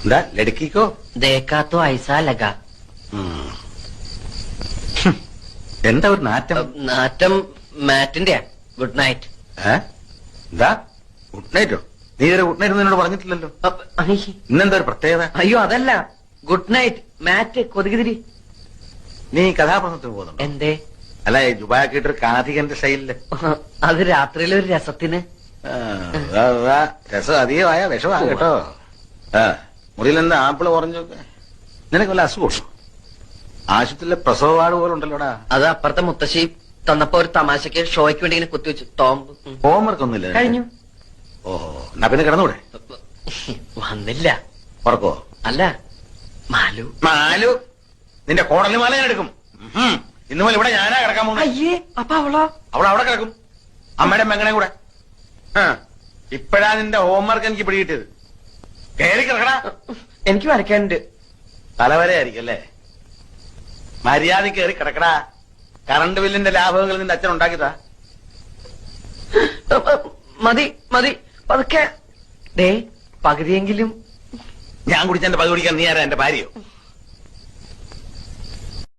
എന്താ ലടുക്കിക്കോ देखा तो ऐसा लगा എന്താ ഒരു നാറ്റം നാറ്റം മാറ്റിന്റെ ഗുഡ് നൈറ്റ്. എന്താ ഗുഡ് നൈറ്റോ? നീ ഇതുവരെ ഗുഡ് നൈറ്റ് എന്നോട് പറഞ്ഞിട്ടില്ലല്ലോ. ഇന്നെന്താ ഒരു പ്രത്യേകത? അയ്യോ അതല്ല, ഗുഡ് നൈറ്റ് മാറ്റ് കൊതുകുതിരി. നീ കഥാപ്രസംഗത്തിന് പോകുന്നുണ്ടോ? എന്തേ? അല്ല ജുബാക്കിട്ടൊരു കാഥികന്റെ സ്റ്റൈലില്. അത് രാത്രിയിലെ ഒരു രസത്തിന്. രസം അധികമായ വിഷമാ കേട്ടോ. മുറിയിൽ എന്താ ആപ്പിള് കുറഞ്ഞൊക്കെ? നിനക്ക് വല്ല അസുഖം? ആശുപത്രിയിലെ പ്രസവ വാർഡ് പോലെ ഉണ്ടല്ലോടാ. അത് അപ്പുറത്തെ മുത്തശ്ശി തന്നപ്പോ ഒരു തമാശക്ക് ഷോയ്ക്ക് വേണ്ടി ഇങ്ങനെ കുത്തിവെച്ചു. ടോംബ് ഹോംവർക്ക് ഒന്നുമില്ല കഴിഞ്ഞു. ഓഹോ, എന്നാ പിന്നെ കിടന്നൂടെ? വന്നില്ല. ഉറക്കോ? അല്ല, മാലു. മാലു നിന്റെ കോടലി മാല ഞാൻ എടുക്കും. ഇന്ന് മുതൽ ഇവിടെ ഞാനാ കിടക്കാൻ പോകുന്നത്. അയ്യേ, അപ്പൊ അവളോ? അവൾ അവിടെ കിടക്കും, അമ്മയുടെ മെങ്ങനെ കൂടെ. ഇപ്പഴാ നിന്റെ ഹോംവർക്ക് എനിക്ക് പിടികിട്ടിയത്. കയറി കിടക്കടാ. എനിക്ക് വരയ്ക്കാനുണ്ട്. തലവരെയായിരിക്കും അല്ലേ? മര്യാദ കയറി കിടക്കടാ. കറണ്ട് ബില്ലിന്റെ ലാഭങ്ങൾ നിന്റെ അച്ഛൻ ഉണ്ടാക്കിയതാ. മതി മതി, പതുക്കെ. ദേ പകുതിയെങ്കിലും. ഞാൻ കുടിച്ചെന്റെ പകുതി കുടിക്കാൻ നീ ആരാ? എന്റെ ഭാര്യയോ?